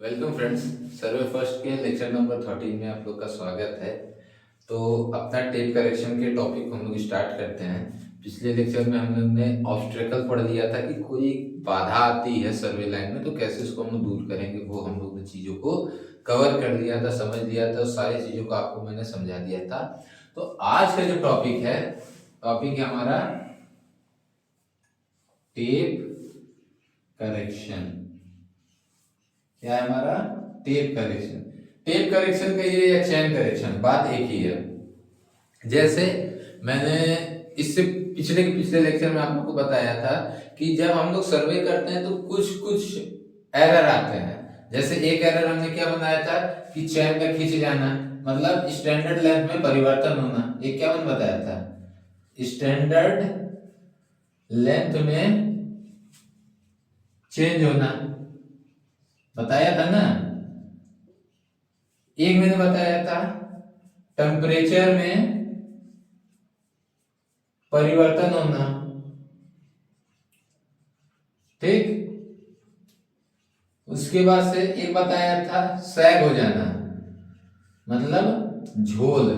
Welcome friends. Survey first के lecture number 13 में आप लोग का स्वागत है। तो अपना टेप करेक्शन के टॉपिक को हम लोग स्टार्ट करते हैं। पिछले लेक्चर में हम लोग ने ऑब्स्ट्रकल पढ़ लिया था कि कोई बाधा आती है सर्वे लाइन में तो कैसे उसको हम दूर करेंगे, वो हम लोग ने चीज़ों को कवर कर लिया था, समझ लिया था, सारी चीज़ों को आपको मैंने समझा दिया था। तो आज का जो टॉपिक है हमारा टेप करेक्शन। क्या है हमारा? Tape correction. टेप करेक्शन का ये या चैन करेक्शन बात एक ही है। जैसे मैंने इससे पिछले लेक्चर में आप लोग को बताया था कि जब हम लोग सर्वे करते हैं तो कुछ कुछ एरर आते हैं। जैसे एक एरर हमने क्या बनाया था कि चैन का खींच जाना, मतलब स्टैंडर्ड लेंथ में परिवर्तन होना। एक क्या मैंने बताया था? स्टैंडर्ड लेंथ में चेंज होना बताया था ना। एक मैंने बताया था टेम्परेचर में परिवर्तन होना, ठीक। उसके बाद से एक बताया था सैग हो जाना, मतलब झोल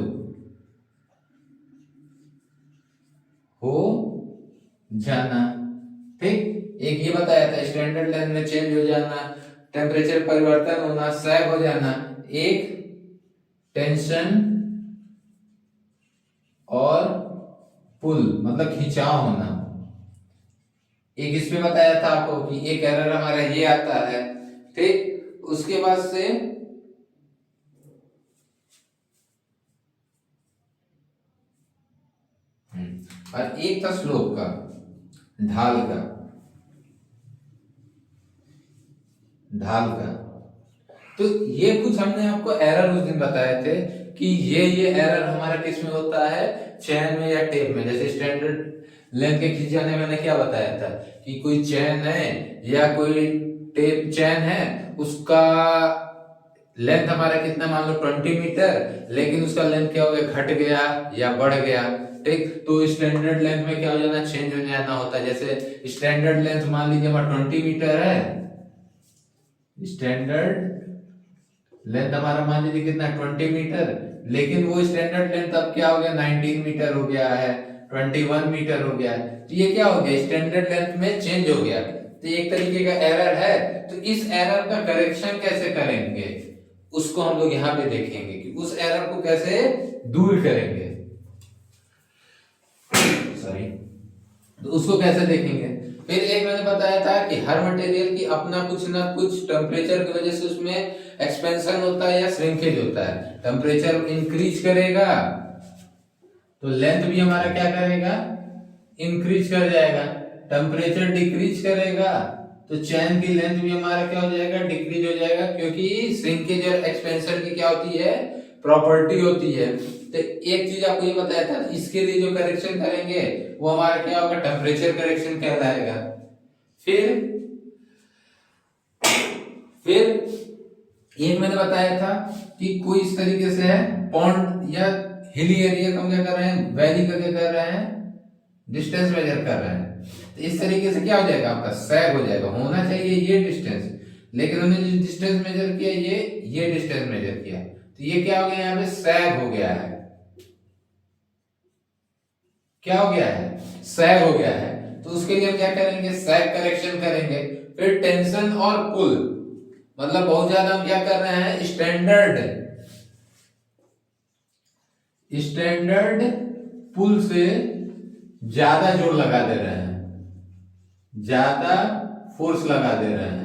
हो जाना, ठीक। एक ये बताया था स्टैंडर्ड लेंथ में चेंज हो जाना, टेम्परेचर परिवर्तन होना, सैग हो जाना। एक टेंशन और पुल मतलब खिंचाव होना। एक इसमें बताया था आपको कि एक एरर हमारा ये आता है, ठीक। उसके बाद से और एक था स्लोप का, ढाल का। तो ये कुछ हमने आपको एरर उस दिन बताए थे कि ये एरर हमारा किस में होता है, चैन में या टेप में। जैसे स्टैंडर्ड लेंथ के खींच जाने मैंने क्या बताया था कि कोई चैन है या कोई टेप चैन है, उसका लेंथ हमारा कितना, मान लो 20 मीटर, लेकिन उसका लेंथ क्या हो गया, घट गया या बढ़ गया, ठीक। तो स्टैंडर्ड लेंथ में क्या हो जाना, चेंज हो जाना होता है। जैसे स्टैंडर्ड लेंथ मान लीजिए हमारा 20 मीटर है, स्टैंडर्ड लेंथ हमारा मान लीजिए कितना, 20 मीटर, लेकिन वो स्टैंडर्ड लेंथ अब क्या हो गया, 19 मीटर हो गया है, 21 मीटर हो गया है। तो ये क्या हो गया, स्टैंडर्ड लेंथ में चेंज हो गया। तो एक तरीके का एरर है। तो इस एरर का करेक्शन कैसे करेंगे उसको हम लोग यहाँ पे देखेंगे कि उस एरर को कैसे दूर करेंगे। सॉरी, तो उसको कैसे देखेंगे। फिर एक मैंने बताया था कि हर मटेरियल की अपना कुछ ना कुछ टेम्परेचर की वजह से उसमें एक्सपेंशन होता है या श्रिंकेज होता है। टेम्परेचर इंक्रीज करेगा तो लेंथ भी हमारा क्या करेगा, इंक्रीज कर जाएगा। टेम्परेचर डिक्रीज करेगा तो चैन की लेंथ भी हमारा क्या हो जाएगा, डिक्रीज हो जाएगा, क्योंकि श्रिंकेज और एक्सपेंशन की क्या होती है, प्रॉपर्टी होती है। तो एक चीज आपको ये बताया था, इसके लिए जो करेक्शन करेंगे वो हमारा क्या होगा, टेम्परेचर करेक्शन कहलाएगा। फिर फिर एक मैंने बताया था कि कोई इस तरीके से है पॉन्ड या हिली एरिया को हम क्या कर रहे हैं, वैली का क्या कर रहे हैं, डिस्टेंस मेजर कर रहे हैं। तो इस तरीके से क्या हो जाएगा, आपका सैग हो जाएगा। होना चाहिए ये डिस्टेंस, लेकिन हमने जो डिस्टेंस मेजर किया ये डिस्टेंस मेजर किया, तो ये क्या हो गया, यहाँ पे सैग हो गया है। क्या हो गया है, सैग हो गया है। तो उसके लिए हम क्या करेंगे, सैग करेक्शन करेंगे। फिर टेंशन और पुल, मतलब बहुत ज्यादा हम क्या कर रहे हैं, स्टैंडर्ड पुल से ज्यादा जोर लगा दे रहे हैं, ज्यादा फोर्स लगा दे रहे हैं।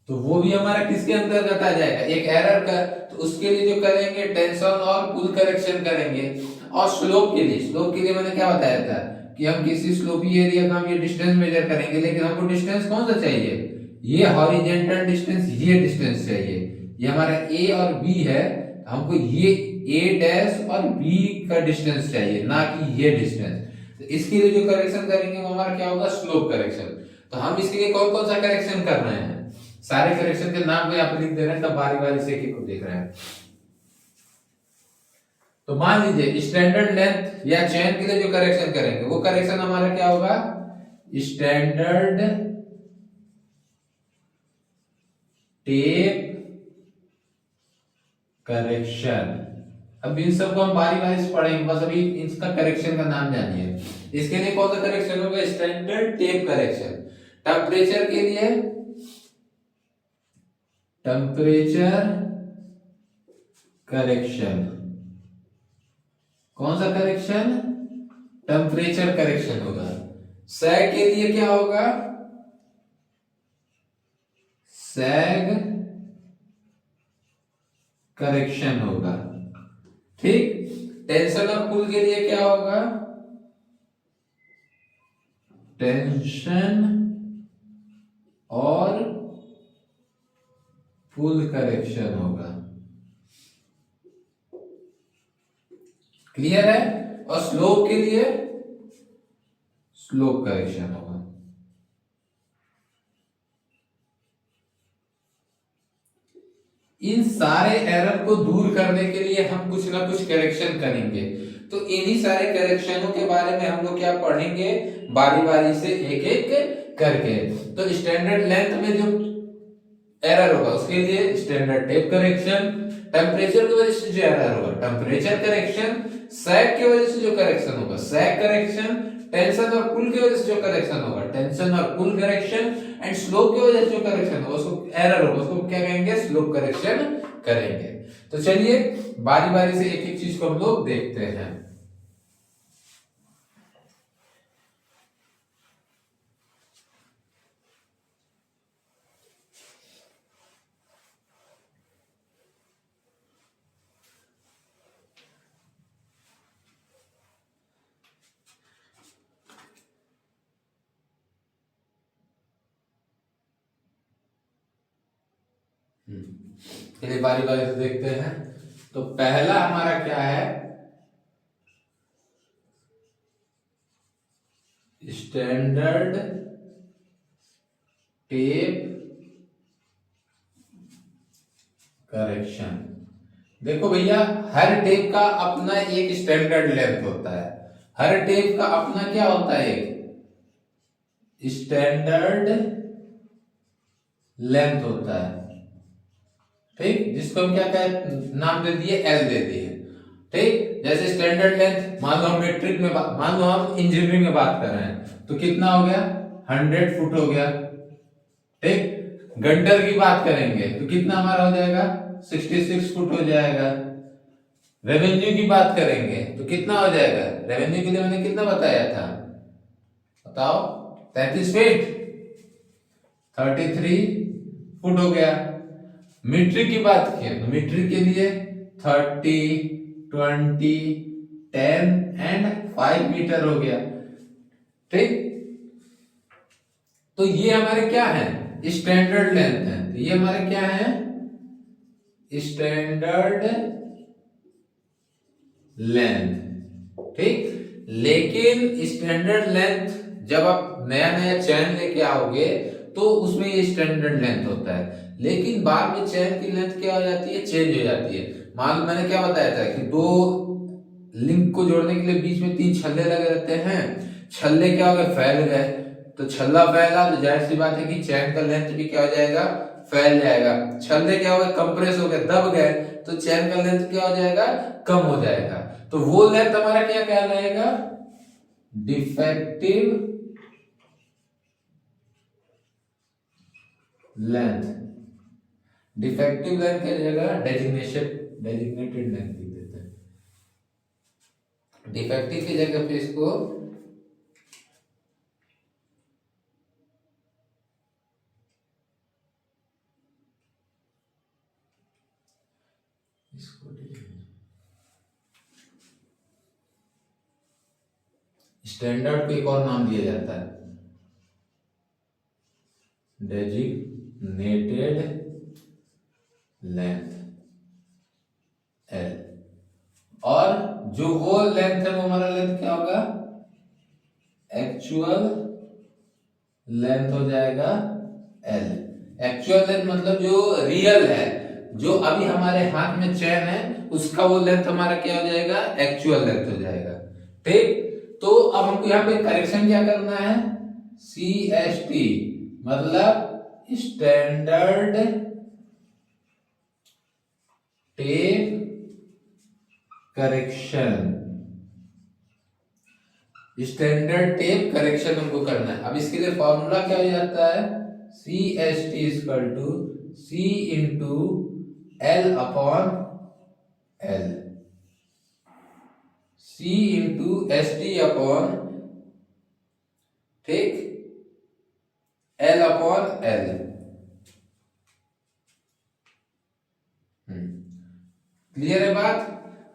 तो वो भी हमारा किसके अंतर्गत आ जाएगा, एक एरर का। तो उसके लिए जो करेंगे टेंशन और पुल करेक्शन करेंगे। और स्लोप के लिए मैंने क्या बताया था कि हम किसी स्लोपी एरिया का हम ये डिस्टेंस मेजर करेंगे, लेकिन हमको डिस्टेंस कौन सा चाहिए, ये हॉरिजेंटल डिस्टेंस, ये डिस्टेंस चाहिए। ये हमारा ए और बी है, हमको ये ए डैश और बी का डिस्टेंस चाहिए, ना कि ये डिस्टेंस। तो इसके लिए जो करेक्शन करेंगे वो हमारा क्या होगा, स्लोप करेक्शन। तो हम इसके लिए कौन कौन सा करेक्शन कर रहे हैं, सारे करेक्शन के नाम को यहाँ पे लिख दे रहे हैं, तब बारी बारी से एक एक को देख रहे हैं। तो मान लीजिए स्टैंडर्ड लेंथ या चेन के लिए जो करेक्शन करेंगे वो करेक्शन हमारा क्या होगा, स्टैंडर्ड टेप करेक्शन। अब इन सबको हम बारी बारी से पढ़ेंगे, बस अभी इसका करेक्शन का नाम जानिए। इसके लिए कौन सा करेक्शन होगा, स्टैंडर्ड टेप करेक्शन। टेम्परेचर के लिए टेम्परेचर करेक्शन, कौन सा करेक्शन, टेम्परेचर करेक्शन होगा। सैग के लिए क्या होगा, सैग करेक्शन होगा। ठीक। टेंशन और पुल के लिए क्या होगा, टेंशन और पुल करेक्शन होगा। क्लियर है। और स्लोप के लिए स्लोप करेक्शन होगा। इन सारे एरर को दूर करने के लिए हम कुछ ना कुछ करेक्शन करेंगे। तो इन्हीं सारे करेक्शनों के बारे में हम लोग क्या पढ़ेंगे, बारी बारी से एक एक करके। तो स्टैंडर्ड लेंथ में जो एरर होगा उसके लिए स्टैंडर्ड टेप करेक्शन, टेम्परेचर की वजह से जो एरर होगा टेम्परेचर करेक्शन, सैग की वजह से जो करेक्शन होगा सैग करेक्शन, टेंशन और पुल की वजह से जो करेक्शन होगा टेंशन और पुल करेक्शन, एंड स्लोप की वजह से जो करेक्शन होगा उसको एरर होगा उसको क्या कहेंगे, स्लोप करेक्शन करेंगे। तो चलिए बारी बारी से एक एक चीज को हम लोग देखते हैं। चलिए बारी बारी से देखते हैं। तो पहला हमारा क्या है, स्टैंडर्ड टेप करेक्शन। देखो भैया, हर टेप का अपना एक स्टैंडर्ड लेंथ होता है, हर टेप का अपना क्या होता है, एक स्टैंडर्ड लेंथ होता है। ठीक, जिसको हम क्या कहते नाम दे दिए, एल दे दिए। ठीक, जैसे स्टैंडर्ड लेंथ मान लो हम मेट्रिक में मान लो हम इंजीनियरिंग में बात कर रहे हैं तो कितना हो गया, 100 फुट हो गया। ठीक, गंटर की बात करेंगे तो कितना हमारा हो जाएगा, 66 फुट हो जाएगा। रेवेन्यू की बात करेंगे तो कितना हो जाएगा, रेवेन्यू के लिए मैंने कितना बताया था, बताओ, 33 फीट, 33 फुट हो गया। मीट्रिक की बात की तो मीट्रिक के लिए 30, 20, 10 एंड 5 मीटर हो गया। ठीक, तो ये हमारे क्या है, स्टैंडर्ड लेंथ है। तो ये हमारे क्या है, स्टैंडर्ड लेंथ। ठीक, लेकिन स्टैंडर्ड लेंथ जब आप नया नया चैन लेके आओगे तो उसमें ये स्टैंडर्ड लेंथ होता है, लेकिन बाद में चैन की लेंथ क्या हो जाती है, चेंज हो जाती है। मान लो मैंने क्या बताया था कि दो लिंक को जोड़ने के लिए बीच में 3 छल्ले लगे रहते हैं, छल्ले क्या हो गए, फैल गए। तो छल्ला फैला तो जाहिर सी बात है कि चैन का लेंथ भी क्या हो जाएगा, फैल जाएगा। छल्ले क्या हो गए, कंप्रेस हो गए, दब गए, तो चैन का लेंथ क्या हो जाएगा, कम हो जाएगा। तो वो लेंथ हमारा क्या कहलाएगा, डिफेक्टिव लेंथ। डिफेक्टिव लेंथ की जगह डेजिग्नेटेड लेंथ लिख देते हैं। डिफेक्टिव की जगह पे इसको स्टैंडर्ड को एक और नाम दिया जाता है, डेजिग्नेटेड लेंथ, एल। और जो वो लेंथ है वो हमारा लेंथ क्या होगा, एक्चुअल लेंथ हो जाएगा एल। एक्चुअल लेंथ मतलब जो रियल है, जो अभी हमारे हाथ में चैन है उसका वो लेंथ हमारा क्या हो जाएगा, एक्चुअल लेंथ हो जाएगा। ठीक, तो अब हमको यहाँ पे करेक्शन क्या करना है, CST मतलब standard tape correction, standard tape correction हमको करना है। अब इसके लिए फॉर्मूला क्या हो जाता है, CST equal to C into L upon L, C into ST upon, ठीक, L अपॉन L। क्लियर है बात।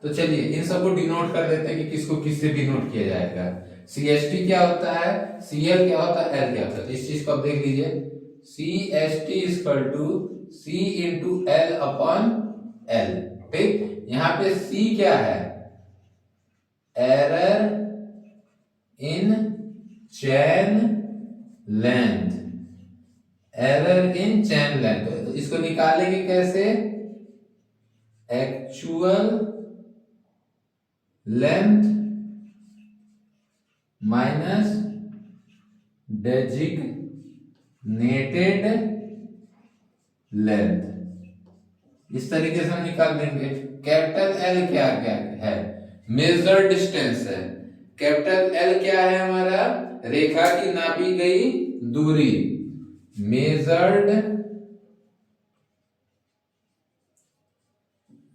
तो चलिए इन सबको डिनोट कर देते हैं कि किसको किससे डिनोट किया जाएगा। CST क्या होता है, CL क्या होता है, L क्या होता है। तो इस चीज को आप देख लीजिए, CST equal to C into L upon L। ठीक, यहाँ पे C क्या है, error in chain length, error in chain length. तो इसको निकालेंगे कैसे, actual length minus designated length, इस तरीके से हम निकाल देंगे। कैपिटल एल क्या क्या है, मेजर डिस्टेंस है। कैपिटल एल क्या है हमारा, रेखा की नापी गई दूरी, मेजर्ड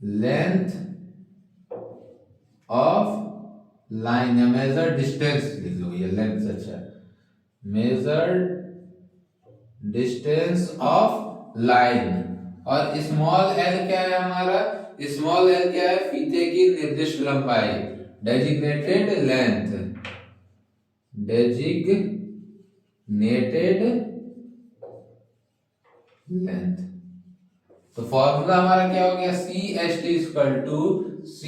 लेंथ ऑफ लाइन, या मेजर डिस्टेंस लिख लो, ये लेंथ अच्छा, मेजर्ड डिस्टेंस ऑफ लाइन। और स्मॉल एल क्या है हमारा, स्मॉल एल क्या है, फीते की निर्दिष्ट लंबाई, डेजिग्नेटेड लेंथ, डेजिग्नेटेड लेंथ। तो फॉर्मूला हमारा क्या हो गया, CST equal to C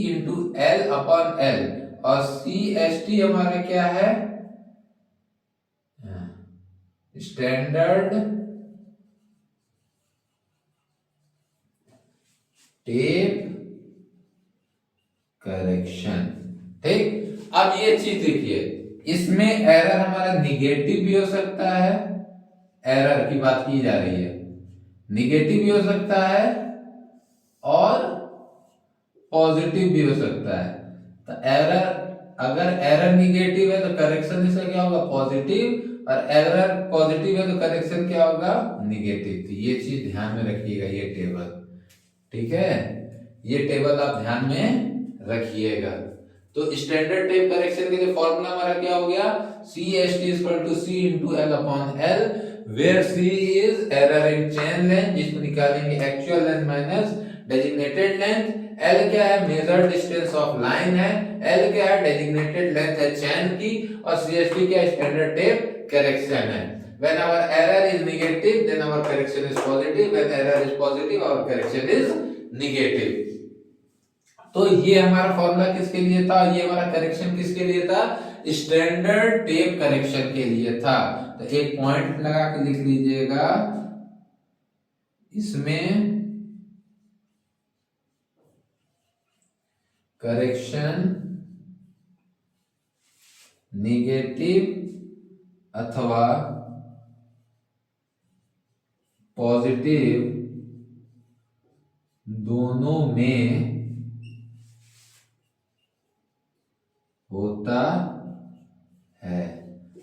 into L upon L, और CST हमारा क्या है, स्टैंडर्ड टेप करेक्शन। ठीक, अब ये चीज देखिए, इसमें एरर हमारा निगेटिव भी हो सकता है, एरर की बात की जा रही है, निगेटिव भी हो सकता है और पॉजिटिव भी हो सकता है। तो एरर, अगर एरर निगेटिव है तो करेक्शन इसका क्या होगा, पॉजिटिव, और एरर पॉजिटिव है तो करेक्शन क्या होगा, निगेटिव। तो ये चीज ध्यान में रखिएगा, ये टेबल, ठीक है, ये टेबल आप ध्यान में रखिएगा। तो स्टैंडर्ड टेप करेक्शन के लिए फॉर्मूला हमारा क्या हो गया, CST equal to C into L upon L, where C is error in chain length, जिसको निकालेंगे actual length minus designated length, L क्या है, मेजर डिस्टेंस ऑफ लाइन है, L क्या है, डेजिग्नेटेड लेंथ है चैन की, और CST क्या है, स्टैंडर्ड टेप करेक्शन है। When our error is negative, then our correction is positive. When error is positive, our correction is negative. तो ये हमारा फॉर्मूला किसके लिए था, ये हमारा करेक्शन किसके लिए था, स्टैंडर्ड टेप करेक्शन के लिए था। तो एक पॉइंट लगा के लिख लीजिएगा, इसमें करेक्शन निगेटिव अथवा पॉजिटिव दोनों में होता है।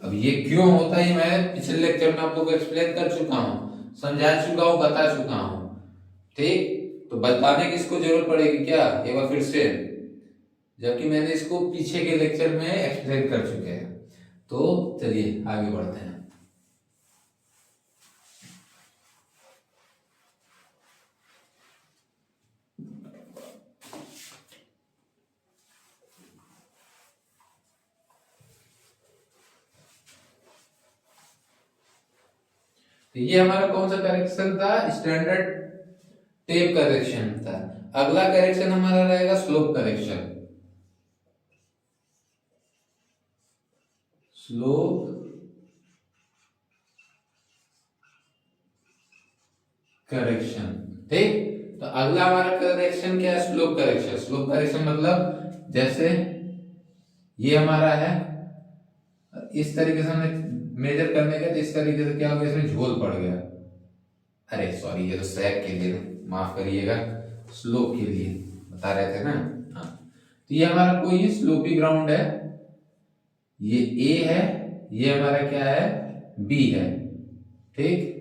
अब ये क्यों होता है, मैं पिछले लेक्चर में आप लोगों को एक्सप्लेन कर चुका हूं, समझा चुका हूं, बता चुका हूं। ठीक, तो बताने की इसको जरूरत पड़ेगी क्या, एक बार फिर से, जबकि मैंने इसको पीछे के लेक्चर में एक्सप्लेन कर चुके हैं। तो चलिए आगे बढ़ते हैं। तो ये हमारा कौन सा करेक्शन था, स्टैंडर्ड टेप करेक्शन था। अगला करेक्शन हमारा रहेगा स्लोप करेक्शन, स्लोप करेक्शन। ठीक, तो अगला हमारा करेक्शन क्या है, स्लोप करेक्शन। स्लोप करेक्शन मतलब जैसे ये हमारा है, इस तरीके से हमने मेजर करने का, तो इस तरीके से क्या हो गया, इसमें झोल पड़ गया। अरे सॉरी, ये तो सैग के लिए, माफ करिएगा, स्लोप के लिए बता रहे थे ना। हाँ, तो ये हमारा कोई स्लोपी ग्राउंड है, ये ए है, ये हमारा क्या है, बी है, ठीक।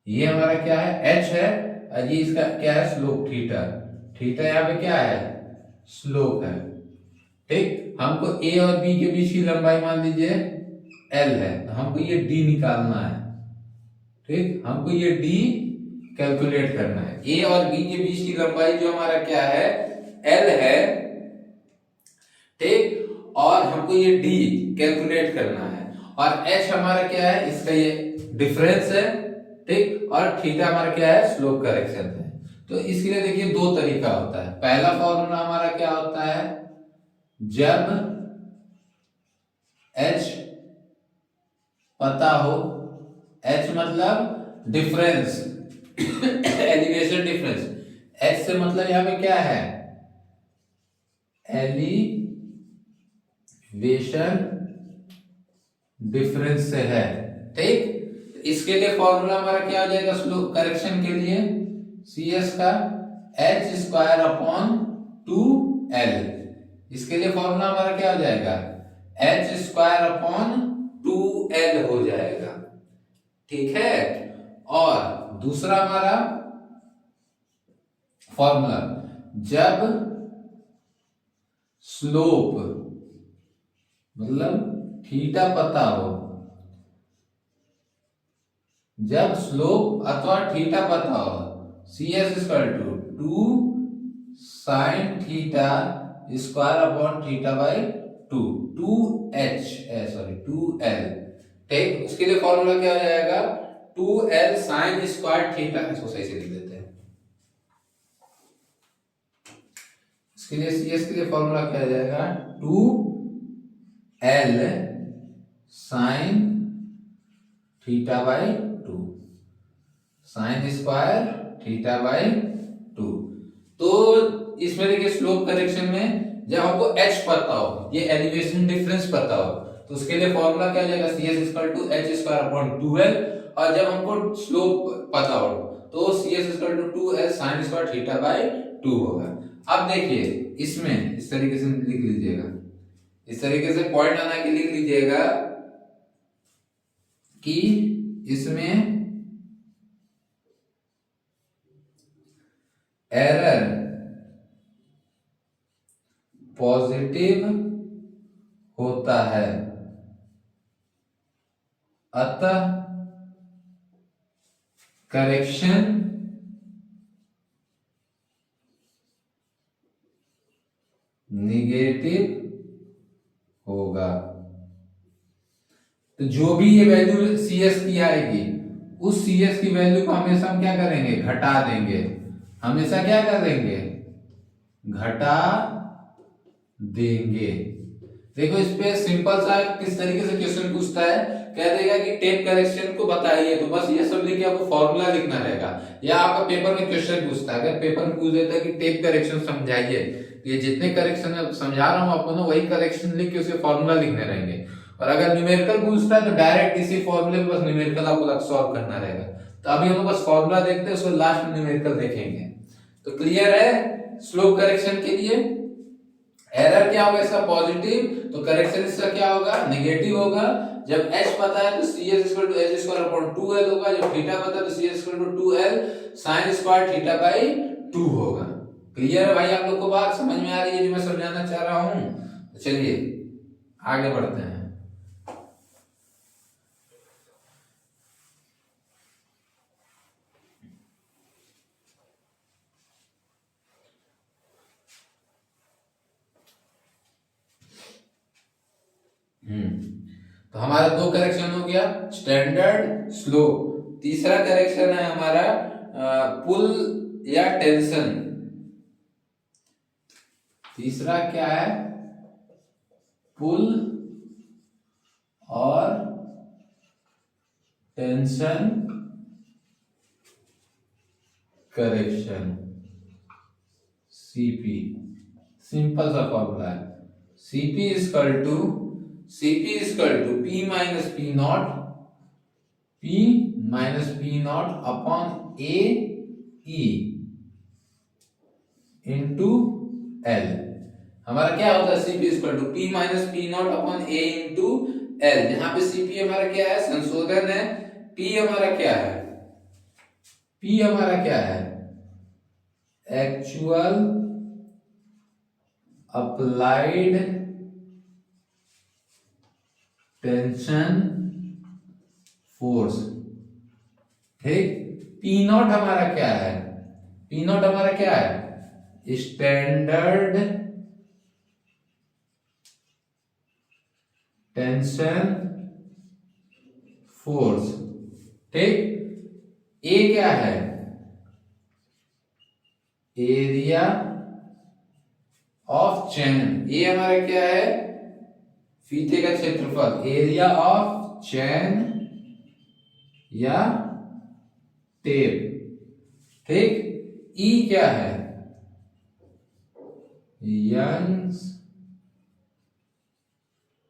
ये हमारा क्या है, एच है, और ये इसका क्या है, स्लोप थीटा। थीटा यहाँ पे क्या है, स्लोप है, ठीक। हमको ए और बी के बीच की लंबाई मान लीजिए एल है, तो हमको ये डी निकालना है, ठीक। हमको ये डी कैलकुलेट करना है। ए और बी के बीच की लंबाई जो हमारा क्या है, एल है, ठीक। और हमको ये डी कैलकुलेट करना है, और एच हमारा क्या है, इसका ये डिफरेंस है, ठीक। और थीटा हमारा क्या है, स्लोप करेक्शन है। तो इसके लिए देखिए दो तरीका होता है। पहला फॉर्मूला हमारा क्या होता है, जब एच पता हो, एच मतलब डिफरेंस, एलिवेशन डिफरेंस, एच से मतलब यहां पे क्या है, एलिवेशन डिफरेंस से है, ठीक। इसके लिए फॉर्मूला हमारा क्या हो जाएगा, स्लोप करेक्शन के लिए सी एस का एच स्क्वायर अपॉन 2l। इसके लिए फॉर्मूला हमारा क्या हो जाएगा, एच स्क्वायर अपॉन 2l हो जाएगा, ठीक है। और दूसरा हमारा फॉर्मूला, जब स्लोप मतलब थीटा पता हो, जब स्लोप अथवा थीटा पता हो, C S equal to 2 sine theta square upon theta by 2h, sorry 2l, ठीक। उसके लिए फॉर्मूला क्या हो जाएगा, 2l साइन स्क्वायर थीटा, इसको सही से लिख देते हैं। इसके लिए सी एस के लिए फॉर्मूला क्या हो जाएगा, 2l sine theta by 2, sign square theta by 2। तो इसमें देखिए स्लोप करेक्शन में जब हमको h पता हो, ये एलिवेशन डिफरेंस पता हो, तो उसके लिए फॉर्मूला क्या हो जाएगा, C S equal to H square upon 2l। और जब हमको स्लोप पता हो तो C S equal to 2l sine square theta by 2 होगा। अब देखिए इसमें इस तरीके से लिख लीजिएगा, इस तरीके से पॉइंट बना के लिख लीजिएगा कि इसमें एरर पॉजिटिव होता है, अतः करेक्शन निगेटिव होगा। तो जो भी ये वैल्यू सी एस की आएगी, उस सी एस की वैल्यू को हमेशा हम क्या करेंगे, घटा देंगे, हमेशा क्या कर देंगे, घटा देंगे। देखो इस पे सिंपल सा किस तरीके से क्वेश्चन पूछता है, कह देगा कि टेप करेक्शन को बताइए, तो बस ये सब लिख आपको फॉर्मूला लिखना रहेगा। या आपका पेपर में क्वेश्चन पूछता है, अगर पेपर में पूछ देता है कि टेप करेक्शन समझाइए, ये जितने करेक्शन समझा रहा हूं आपको ना, वही करेक्शन लिख के उसे फॉर्मूला लिखने रहेंगे। और अगर न्यूमेरिकल पूछता है तो डायरेक्ट इसी फॉर्मूले में बस न्यूमेरिकल आपको सॉल्व करना रहेगा। तो अभी हम बस फॉर्मूला देखते हैं, उसको लास्ट में न्यूमेरिकल देखेंगे। तो क्लियर है, स्लोप करेक्शन के लिए एरर क्या होगा, इसका पॉजिटिव, तो करेक्शन इसका क्या होगा, नेगेटिव होगा। जब h पता है तो C S equal to H square upon 2l होगा। जब थीटा पता है तो C S equal to 2l sine square theta by 2 होगा। क्लियर है भाई, आप लोग को बात समझ में आ रही है जो मैं समझाना चाह रहा हूं। तो चलिए आगे बढ़ते हैं। तो हमारा दो करेक्शन हो गया, स्टैंडर्ड, स्लोप। तीसरा करेक्शन है हमारा पुल या टेंशन। तीसरा क्या है, पुल और टेंशन करेक्शन सीपी, सिंपल सा फॉर्मूला है। CP is equal to P minus P naught upon A E into L. हमारा क्या होता है, CP is equal to P minus P naught upon A into L. यहाँ पे CP हमारा क्या है, संशोधन है। पी हमारा क्या है, पी हमारा क्या है, एक्चुअल अप्लाइड टेंशन फोर्स। ठीक, पी नॉट हमारा क्या है, पी नॉट हमारा क्या है, स्टैंडर्ड टेंशन फोर्स। ठीक, ए क्या है, एरिया ऑफ चैन। ए हमारा क्या है, फीते का क्षेत्रफल, एरिया ऑफ चैन या टेप। ठीक, ई क्या है, Young's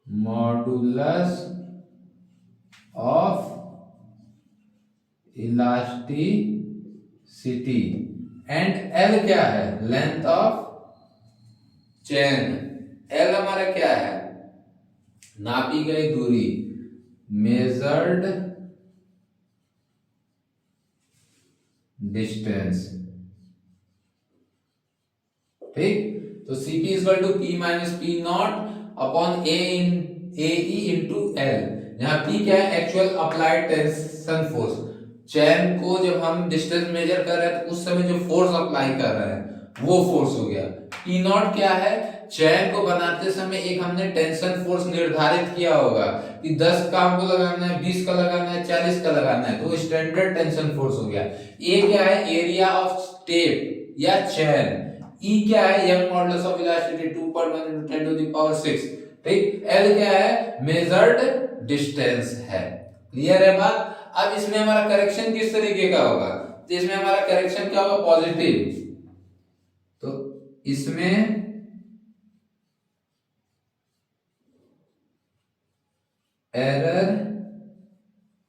modulus of elasticity. And L क्या है, लेंथ ऑफ चैन। एल हमारा क्या है, नापी गई दूरी, मेजर्ड डिस्टेंस। ठीक, तो CP is equal to P minus P naught upon A E into L. यहाँ पी क्या है, actual applied tension force. Chain को जब हम डिस्टेंस मेजर कर रहे हैं तो उस समय जो फोर्स अप्लाई कर रहे हैं वो फोर्स हो गया। पी नॉट क्या है, चैन को बनाते समय एक हमने टेंशन फोर्स निर्धारित किया होगा कि 10 काम को लगाना है, 20 का लगाना है, 40 का लगाना है, तो स्टैंडर्ड टेंशन फोर्स हो गया। ए क्या है, एरिया ऑफ टेप या चैन। ई क्या है, यंग मॉडुलस ऑफ इलास्टिसिटी 2.1 × 10⁶। ठीक, एल क्या है, मेजर्ड डिस्टेंस है। क्लियर है बात। अब इसमें हमारा करेक्शन किस तरीके का होगा, तो इसमें हमारा करेक्शन क्या होगा, पॉजिटिव। तो इसमें एरर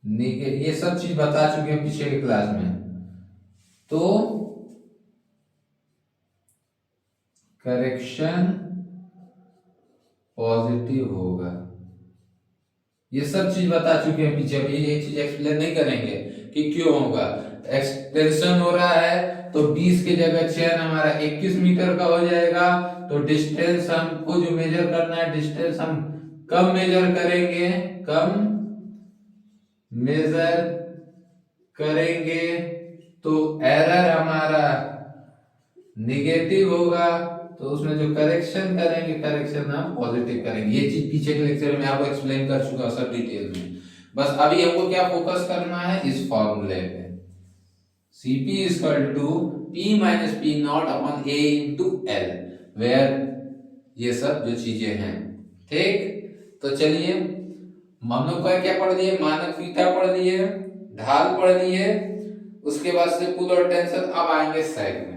ये सब चीज बता चुके हैं पीछे के क्लास में। तो करेक्शन पॉजिटिव होगा, ये सब चीज बता चुके हैं पीछे। अभी ये चीज एक्सप्लेन नहीं करेंगे कि क्यों होगा। एक्सटेंशन हो रहा है तो 20 की जगह चैन हमारा 21 मीटर का हो जाएगा। तो डिस्टेंस हमको जो मेजर करना है, डिस्टेंस हम कम मेजर करेंगे, कम मेजर करेंगे तो एरर हमारा निगेटिव होगा। तो उसमें जो करेक्शन करेंगे, करेक्शन हम पॉजिटिव करेंगे। ये चीज पीछे के लेक्चर में आपको एक्सप्लेन कर चुका सब डिटेल में। बस अभी हमको क्या फोकस करना है, इस फॉर्मूले पे। Cp is equal to P minus P naught upon A into L, where ये सब जो चीजें हैं। ठीक, तो चलिए हम लोग का क्या पढ़ लिए, मानक फीता पढ़ लिए, ढाल पढ़ लिए, उसके बाद से पुल और टेंशन। अब आएंगे सैग में।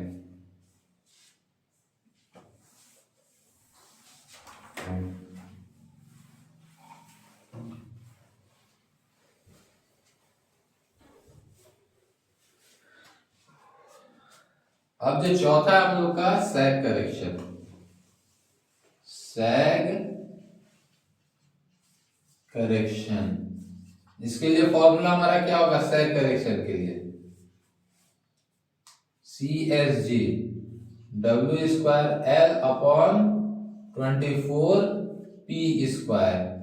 अब जो चौथा हम लोग का सैग करेक्शन, सैग करेक्शन। इसके लिए फॉर्मूला हमारा क्या होगा सैग करेक्शन के लिए, CSG W² L upon 24 P²।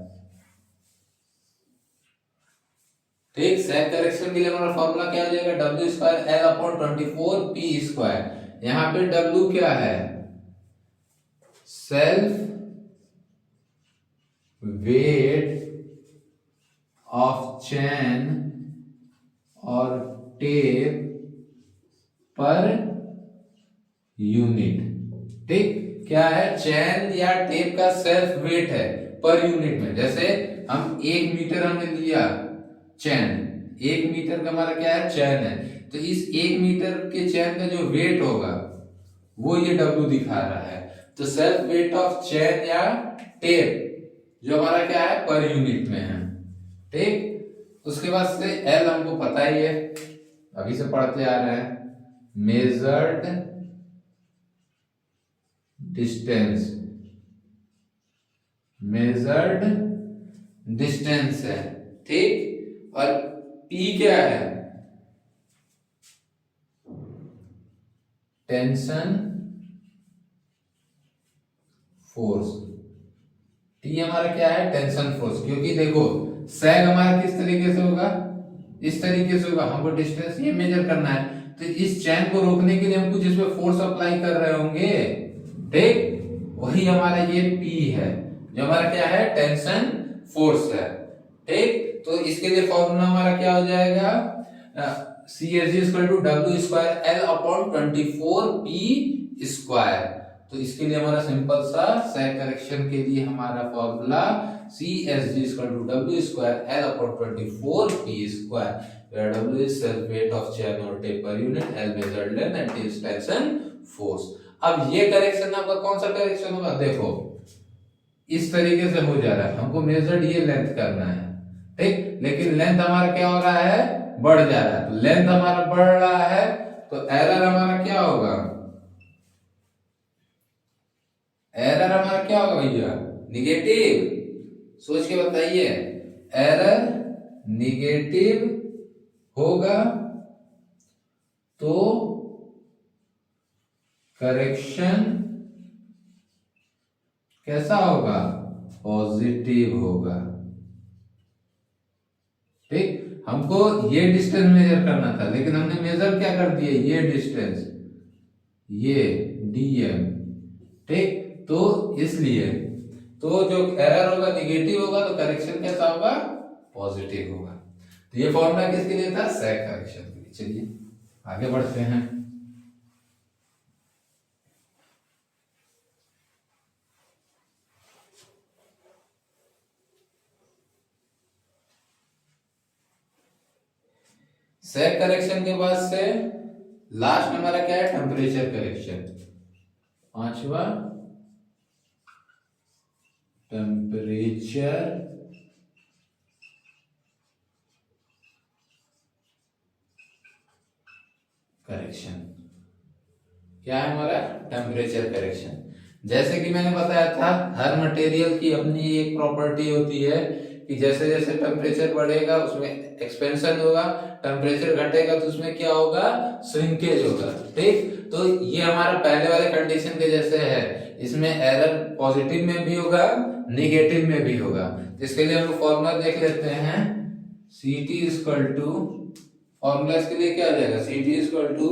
ठीक, सैग करेक्शन के लिए हमारा फॉर्मूला क्या हो जाएगा, W² L अपॉन 24 P²। यहाँ पे W क्या है, सेल्फ वेट ऑफ चैन और टेप पर यूनिट। ठीक, क्या है, चैन या टेप का सेल्फ वेट है पर यूनिट में। जैसे हम 1 मीटर हमने लिया चैन, 1 मीटर का हमारा क्या है, चैन है, तो तो इस 1 मीटर के चेन का जो वेट होगा वो ये W दिखा रहा है। तो सेल्फ वेट ऑफ चेन या टेप जो हमारा क्या है पर यूनिट में है, ठीक। उसके बाद से L हमको पता ही है, अभी से पढ़ते आ रहे हैं, मेजर्ड डिस्टेंस, मेजर्ड डिस्टेंस है, ठीक। और P क्या है, टेंशन फोर्स। T हमारा क्या है, टेंशन फोर्स, क्योंकि देखो सैग हमारा किस तरीके से होगा, इस तरीके से होगा, हमको डिस्टेंस ये मेजर करना है, तो इस चैन को रोकने के लिए हम कुछ इसमें फोर्स अप्लाई कर रहे होंगे, ठीक। वही हमारा ये P है जो हमारा क्या है, टेंशन फोर्स है, ठीक। तो इसके लिए फॉर्मूला हमारा क्या हो जाएगा, CSG equal to W square L upon 24P square. तो इसके लिए हमारा सिंपल सा सैग करेक्शन के लिए हमारा formula CSG equal to W square L upon 24P square, where W is self weight of chain or tape per unit, L measured length and T is tension force। अब ये correction आपका कौन सा correction होगा, देखो इस तरीके से हो जा रहा है, हमको मेजर्ड ये लेंथ करना है, ठीक। लेकिन लेंथ हमारा क्या हो रहा है, बढ़ जा रहा है, तो लेंथ हमारा बढ़ रहा है तो एरर हमारा क्या होगा, एरर हमारा क्या होगा भैया, निगेटिव। सोच के बताइए, एरर निगेटिव होगा तो करेक्शन कैसा होगा, पॉजिटिव होगा, ठीक। हमको ये डिस्टेंस मेजर करना था, लेकिन हमने मेजर क्या कर दिया, ये डिस्टेंस, ये dm, ठीक। तो इसलिए तो जो एरर होगा निगेटिव होगा तो करेक्शन कैसा होगा, पॉजिटिव होगा। तो ये फॉर्मूला किसके लिए था, सैग करेक्शन के लिए। चलिए आगे बढ़ते हैं। सैग करेक्शन के बाद से लास्ट हमारा क्या है, टेम्परेचर करेक्शन, पांचवा टेम्परेचर करेक्शन। क्या है हमारा, टेम्परेचर करेक्शन। जैसे कि मैंने बताया था, हर मटेरियल की अपनी एक प्रॉपर्टी होती है कि जैसे जैसे टेम्परेचर बढ़ेगा उसमें एक्सपेंशन होगा, टेम्परेचर घटेगा तो उसमें क्या होगा, श्रिंकेज होगा, ठीक। तो ये हमारा पहले वाले कंडीशन के जैसे है, इसमें एरर पॉजिटिव में भी होगा, निगेटिव में भी होगा। इसके लिए हम लोग फॉर्मूला देख लेते हैं, CT इक्वल टू, फॉर्मूला इसके लिए क्या हो जाएगा, CT equal to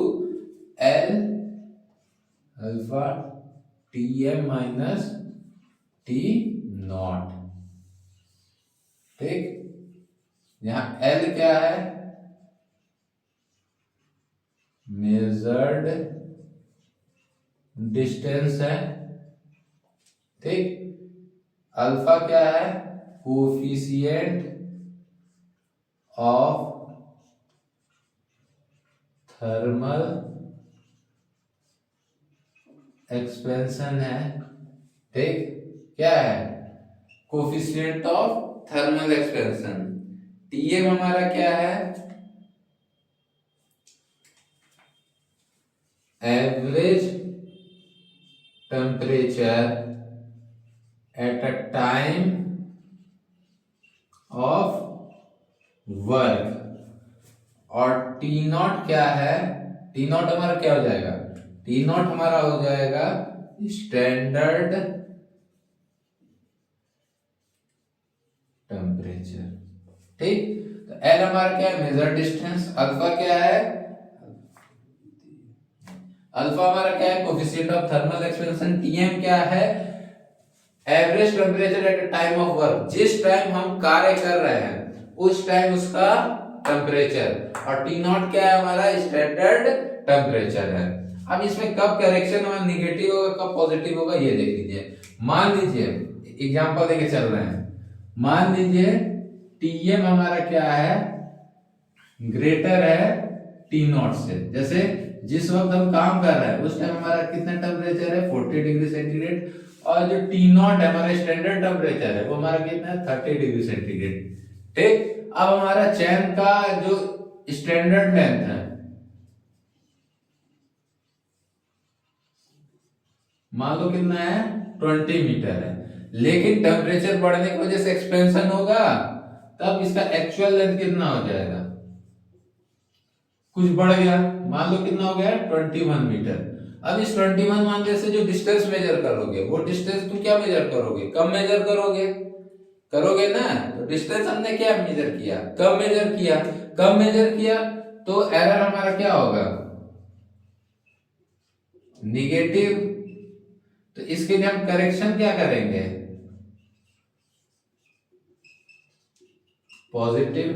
L alpha TM minus T naught, ठीक। यहां L क्या है, मेजर्ड डिस्टेंस है, ठीक। अल्फा क्या है, कोफिशिएंट ऑफ थर्मल एक्सपेंशन है, ठीक। क्या है, coefficient of thermal expansion. Tm हमारा क्या है, average temperature at a time of work, और T नॉट क्या है, T नॉट हमारा क्या हो जाएगा, T नॉट हमारा हो जाएगा स्टैंडर्ड टेम्परेचर, ठीक। तो L हमारा क्या है, मेजर डिस्टेंस, अल्फा क्या है, अल्फा हमारा क्या है, coefficient of thermal expansion, Tm क्या है, average temperature at time of work, जिस टाइम हम कार्य कर रहे हैं उस टाइम उसका टेम्परेचर, और T नॉट क्या है हमारा, स्टैंडर्ड टेम्परेचर है। अब इसमें कब करेक्शन होगा, निगेटिव होगा, कब पॉजिटिव होगा, ये देख लीजिए। मान लीजिए एग्जांपल देके चल रहे हैं, मान लीजिए Tm हमारा क्या है, ग्रेटर है टी नॉट से। जैसे जिस वक्त हम काम कर रहे हैं उस टाइम हमारा कितना टेम्परेचर है 40 डिग्री सेंटीग्रेड, और जो टी नॉट है हमारा स्टैंडर्ड टेम्परेचर है वो हमारा कितना है 30 डिग्री सेंटीग्रेड। ठीक, अब हमारा चैन का जो स्टैंडर्ड लेंथ है मान लो कितना है 20 मीटर है, लेकिन टेम्परेचर बढ़ने की वजह से एक्सपेंशन होगा, तब इसका एक्चुअल लेंथ कितना हो जाएगा, कुछ बढ़ गया, मान लो कितना हो गया 21 मीटर। अब इस 21 मानने से जो डिस्टेंस मेजर करोगे वो डिस्टेंस तुम क्या मेजर करोगे, कम मेजर करोगे, करोगे ना। तो डिस्टेंस हमने क्या मेजर किया, कम मेजर किया, कम मेजर किया तो एरर हमारा क्या होगा, निगेटिव। तो इसके लिए हम करेक्शन क्या करेंगे, पॉजिटिव।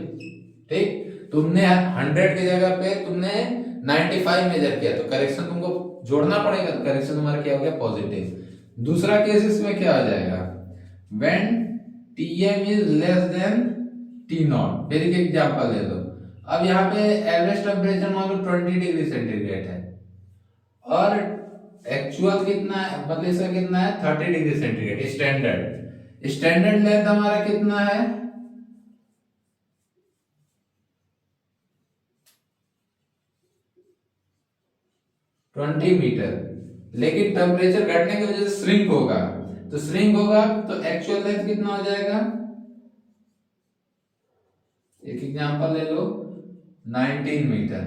ठीक, तुमने 100 की जगह पे तुमने 95 मेजर किया तो करेक्शन तुमको जोड़ना पड़ेगा, तो करेक्शन तुम्हारा क्या हो गया, पॉजिटिव। दूसरा केस इसमें क्या हो जाएगा, when Tm is less than T0। फिर एक एग्जांपल ले लो। अब यहाँ पे एवरेज टेम्परेचर मान लो 20 डिग्री सेंटीग्रेड है और एक्चुअल कितना है, मतलब इसका कितना है 30 degree centigrade standard. Standard length हमारा कितना है 20 मीटर, लेकिन टेम्परेचर घटने की वजह से श्रिंक होगा, तो श्रिंक होगा तो एक्चुअल लेंथ कितना हो जाएगा, एक एग्जांपल ले लो 19 मीटर।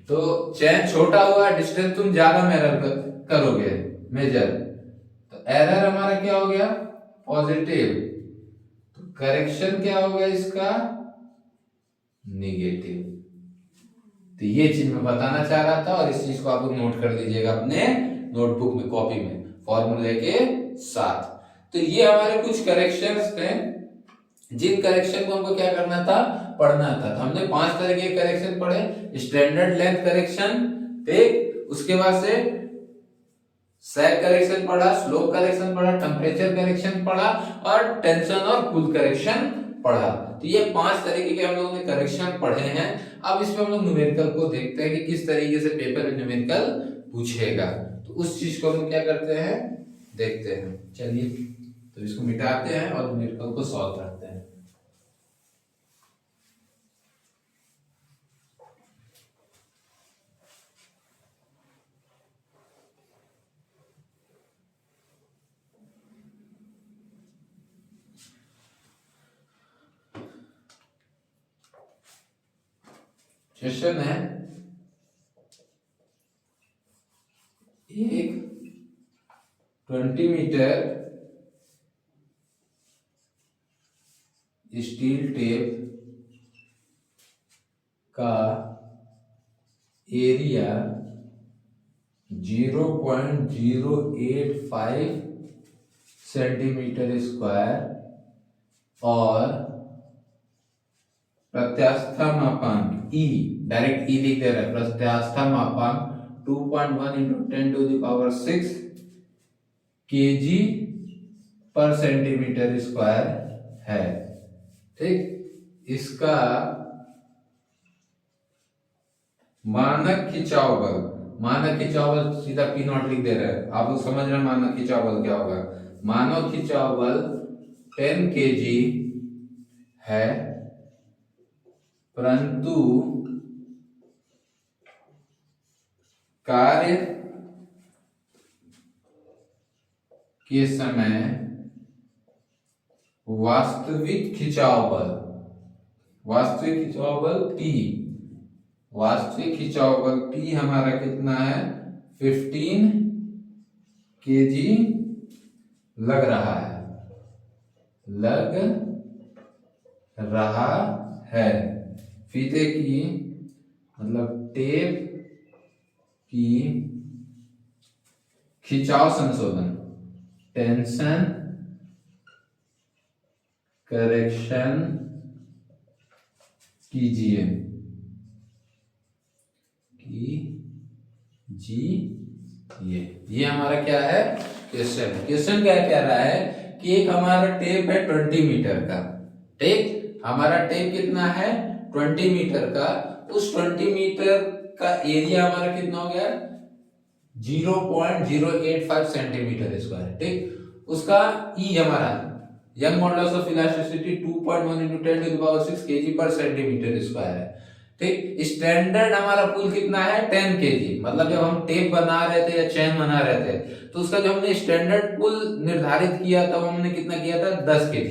तो चैन छोटा हुआ, डिस्टेंस तुम ज्यादा करोगे मेजर, तो एरर हमारा क्या हो गया, पॉजिटिव। तो करेक्शन क्या होगा इसका, निगेटिव। तो ये चीज मैं बताना चाह रहा था और इस चीज को आप लोग नोट कर लीजिएगा अपने नोटबुक में, कॉपी में, फॉर्मूले के साथ। तो ये हमारे कुछ करेक्शंस थे जिन करेक्शन को हमको क्या करना था, पढ़ना था। तो हमने 5 तरह के करेक्शन पढ़े, स्टैंडर्ड लेंथ करेक्शन, ठीक, उसके बाद से सैग करेक्शन पढ़ा, स्लोप करेक्शन पढ़ा, टेम्परेचर करेक्शन पढ़ा और टेंशन और कूल करेक्शन पढ़ा। तो ये 5 तरीके के हम लोगों ने करेक्शन पढ़े हैं। अब इसमें हम लोग न्यूमेरिकल को देखते हैं कि किस तरीके से पेपर में न्यूमेरिकल पूछेगा, तो उस चीज को हम क्या करते हैं, देखते हैं। चलिए तो इसको मिटाते हैं और न्यूमेरिकल को सॉल्व करते हैं। क्वेश्चन है, एक 20 मीटर स्टील टेप का एरिया 0.085 सेंटीमीटर स्क्वायर और प्रत्यास्थ मापांक E, डायरेक्ट E लिख दे रहा है, प्रत्यास्थ मापांक 2.1 × 10⁶ kg पर सेंटीमीटर स्क्वायर है। ठीक, इसका मानक खिंचाव बल, मानक खिंचाव बल सीधा P0 लिख दे रहा है, आप लोग समझ रहे हैं मानक खिंचाव बल क्या होगा। मानव खिंचाव बल 10 kg है, परंतु कार्य के समय वास्तविक खिंचाव बल, वास्तविक खिंचाव बल P, वास्तविक खिंचाव बल P हमारा कितना है 15 kg लग रहा है, लग रहा है। फीते की मतलब टेप की खिंचाव संशोधन, टेंशन करेक्शन कीजिए, ये हमारा क्या है क्वेश्चन। क्वेश्चन क्या कह रहा है कि एक हमारा टेप है 20 मीटर का, ठीक, हमारा टेप कितना है 20 मीटर का, उस 20 मीटर का एरिया हमारा कितना हो गया, 0.085 सेंटीमीटर स्क्वायर। ठीक, उसका ई हमारा young modulus of elasticity 2.1 × 10⁻⁶ kg पर सेंटीमीटर स्क्वायर है। ठीक, स्टैंडर्ड हमारा पुल कितना है, 10 kg। मतलब जब हम टेप बना रहे थे या चेन बना रहे थे तो उसका जो हमने स्टैंडर्ड पुल निर्धारित किया था वो हमने कितना किया था, 10 kg।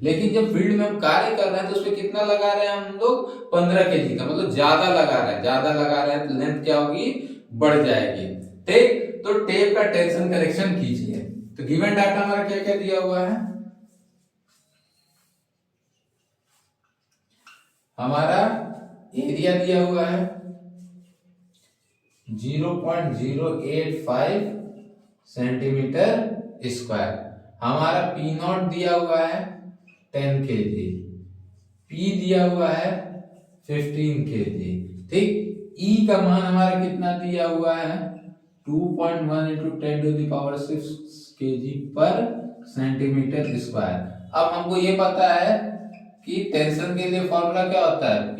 लेकिन जब फील्ड में हम कार्य कर रहे हैं तो उसमें कितना लगा रहे हैं हम लोग, 15 kg का, मतलब ज्यादा लगा रहे हैं। ज्यादा लगा रहे हैं तो लेंथ क्या होगी, बढ़ जाएगी। ठीक, तो टेप का टेंशन करेक्शन कीजिए। तो गिवन डाटा हमारा क्या क्या दिया हुआ है, हमारा एरिया दिया हुआ है 0.085 सेंटीमीटर स्क्वायर, हमारा पी नॉट दिया हुआ है 10 kg, पी दिया हुआ है 15 kg। ठीक, ई का मान हमारा कितना दिया हुआ है, 2.1 × 10⁻⁶ kg पर सेंटीमीटर स्क्वायर। अब हमको ये पता है कि टेंशन के लिए फॉर्मूला क्या होता है, P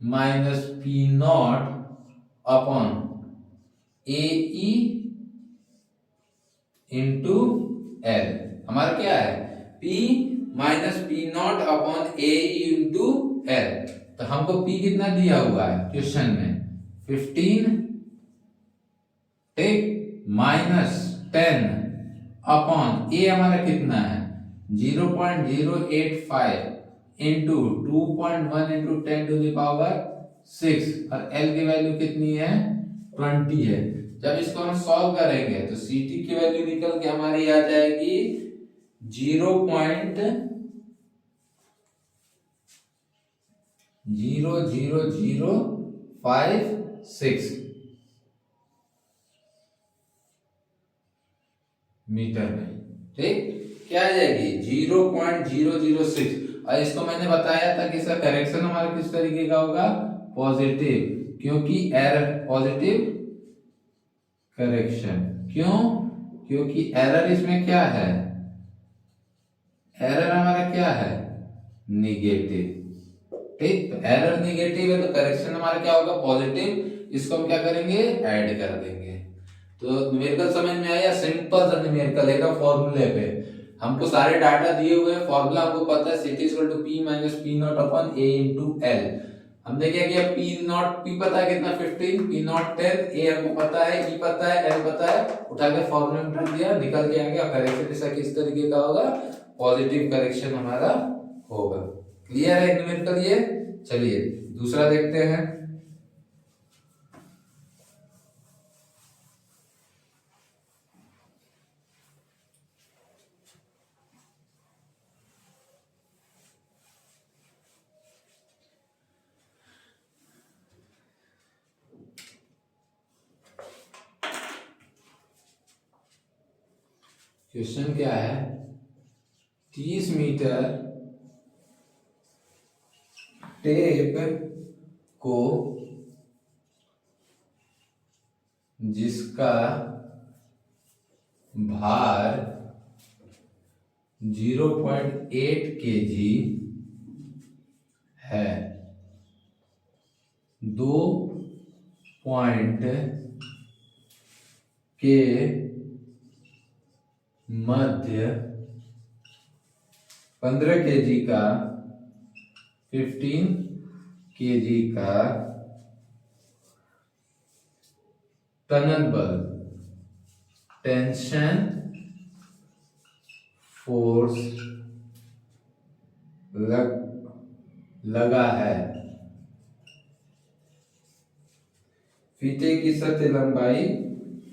minus P naught upon AE into L। हमारा क्या है, P minus P naught upon AE into L। तो हमको P कितना दिया हुआ है क्वेश्चन में, 15, ठीक, माइनस 10 अपॉन A हमारा कितना है 0.085 इंटू 2.1 × 10⁻⁶ और L की वैल्यू कितनी है, 20 है। जब इसको हम सॉल्व करेंगे तो CT की वैल्यू निकल के हमारी आ जाएगी 0.00056 मीटर में। ठीक, क्या आ जाएगी 0.006। और इसको मैंने बताया था कि इसका करेक्शन हमारा किस तरीके का होगा, पॉजिटिव, क्योंकि एरर, पॉजिटिव करेक्शन। क्यों, क्योंकि एरर इसमें क्या है, एरर हमारा क्या है, निगेटिव। ठीक, तो एरर निगेटिव है तो करेक्शन हमारा क्या होगा, पॉजिटिव। इसको हम क्या करेंगे, ऐड कर देंगे। तो न्यूमेरिकल समझ में आया, सिंपल सा न्यूमेरिकल है, फॉर्मूले पे हमको सारे डाटा दिए हुए हैं, फॉर्मूला हमको पता है, CT = P minus P naught upon A into L। हमने क्या किया, P नॉट, P पता है कितना 15, P नॉट 10, A हमको पता है, E पता है, L पता है, उठा के फॉर्मूले में रख दिया, निकल के आ गया। करेक्शन इसका किस तरीके का होगा, पॉजिटिव करेक्शन हमारा होगा। क्लियर है न्यूमेरिकल ये। चलिए दूसरा देखते हैं। क्वेश्चन क्या है, 30 मीटर टेप को जिसका भार 0.8 kg है, 2 पॉइंट के मध्य 15 kg का, 15 kg का तनन बल, टेंशन फोर्स लगा है। फीते की सत्य लंबाई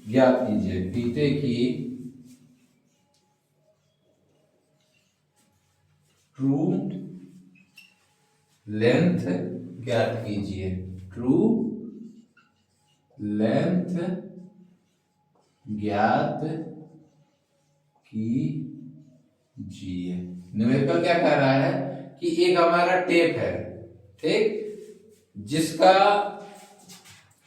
ज्ञात कीजिए। फीते की ट्रू लेंथ ज्ञात कीजिए। ट्रू लेंथ ज्ञात कीजिए। न्यूमेरिकल क्या कह रहा है कि एक हमारा टेप है, ठीक, जिसका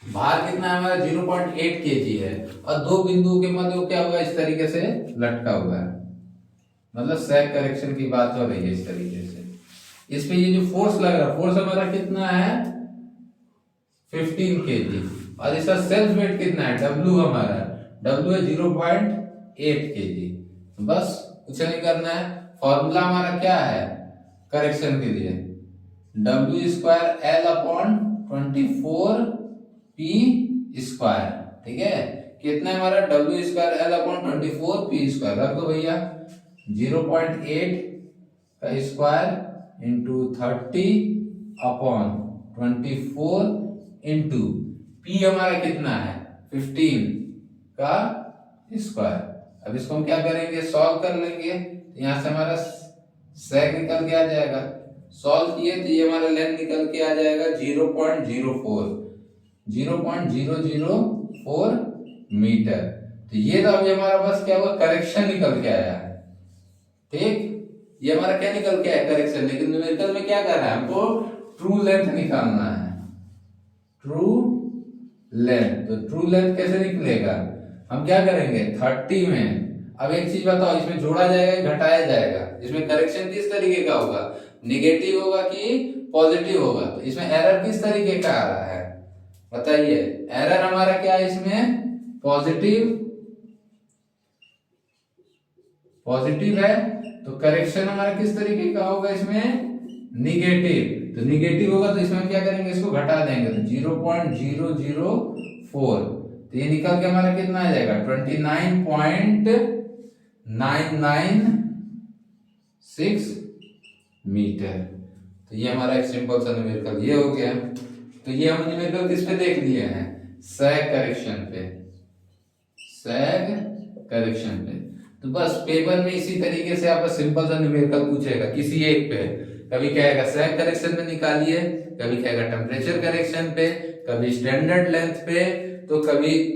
भार कितना है हमारा 0.8 kg है और दो बिंदुओं के मध्य वो क्या हुआ, इस तरीके से लटका हुआ है। मतलब सैग करेक्शन की बात हो रही है इस तरीके से। इस पे ये जो फोर्स लग रहा है, फोर्स हमारा कितना है 15 kg और इसका सेल्फ वेट कितना है, W हमारा, W है 0.8 kg। बस कुछ नहीं करना है, फॉर्मूला हमारा क्या है करेक्शन के लिए, W square L upon 24 P square. ठीक है, कितना है हमारा W square L upon 24 P square, रख दो भैया 0.8 का square into 30 upon 24 into P हमारा कितना है 15 का स्क्वायर। अब इसको हम क्या करेंगे, सॉल्व कर लेंगे, यहां से हमारा सेक निकल के आ जाएगा, सॉल्व किए तो ये हमारा लेंथ निकल के आ जाएगा 0.04 मीटर। तो ये तो अभी हमारा बस क्या हुआ, करेक्शन निकल के आया है। ठीक, ये हमारा क्या निकल के आया, करेक्शन। लेकिन न्यूमेरिकल में क्या करना है, हमको ट्रू लेंथ निकालना है, ट्रू लेंथ। तो ट्रू लेंथ कैसे निकलेगा, हम क्या करेंगे 30 में, अब एक चीज बताओ, इसमें जोड़ा जाएगा घटाया जाएगा, इसमें करेक्शन किस तरीके का होगा, नेगेटिव होगा कि पॉजिटिव होगा, तो इसमें एरर किस तरीके का आ रहा है बताइए, एरर हमारा क्या है इसमें पॉजिटिव है, तो करेक्शन हमारा किस तरीके का होगा इसमें निगेटिव। तो निगेटिव होगा तो इसमें क्या करेंगे, इसको घटा देंगे, तो 0.004, तो ये निकल के हमारा कितना आ जाएगा 29.996 मीटर। तो ये हमारा एक सिंपल सा न्यूमेरिकल ये हो गया। तो ये हम न्यूमेरिकल किस पे देख लिए हैं, सैग करेक्शन पे, सैग करेक्शन पे। तो बस पेपर में इसी तरीके से आपका सिंपल सा न्यूमेरिकल पूछेगा किसी एक पे, कभी कहेगा सैग करेक्शन में निकालिए, कभी कहेगा टेम्परेचर करेक्शन पे, कभी स्टैंडर्ड लेंथ पे, तो कभी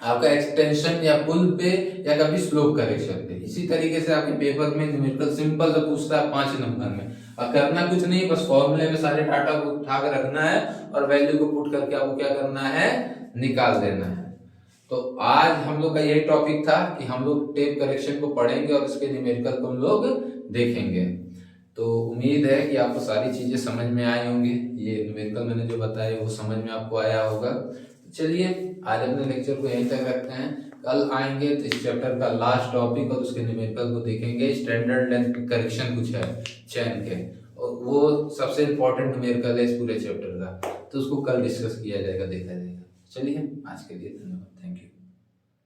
आपका एक्सटेंशन या पुल पे, या कभी स्लोप करेक्शन पे। इसी तरीके से आपके पेपर में न्यूमेरिकल सिंपल सा पूछता है 5 नंबर में, और करना कुछ नहीं, बस फॉर्मूले में सारे डाटा को उठा कर रखना है और वैल्यू को पुट करके आपको क्या करना है, निकाल देना है। तो आज हम लोग का यही टॉपिक था कि हम लोग टेप करेक्शन को पढ़ेंगे और इसके न्यूमेरिकल को हम लोग देखेंगे। तो उम्मीद है कि आपको सारी चीजें समझ में आई होंगी, ये न्यूमेरिकल मैंने जो बताया वो समझ में आपको आया होगा। तो चलिए आज अपने लेक्चर को यहीं तक रखते हैं, कल आएंगे तो इस चैप्टर का लास्ट टॉपिक और उसके न्यूमेरिकल को देखेंगे। स्टैंडर्ड लेंथ करेक्शन कुछ है चैन के, और वो सबसे इंपॉर्टेंट न्यूमेरिकल है इस पूरे चैप्टर का, तो उसको कल डिस्कस किया जाएगा, देखा जाएगा। चलिए आज के लिए धन्यवाद, थैंक यू।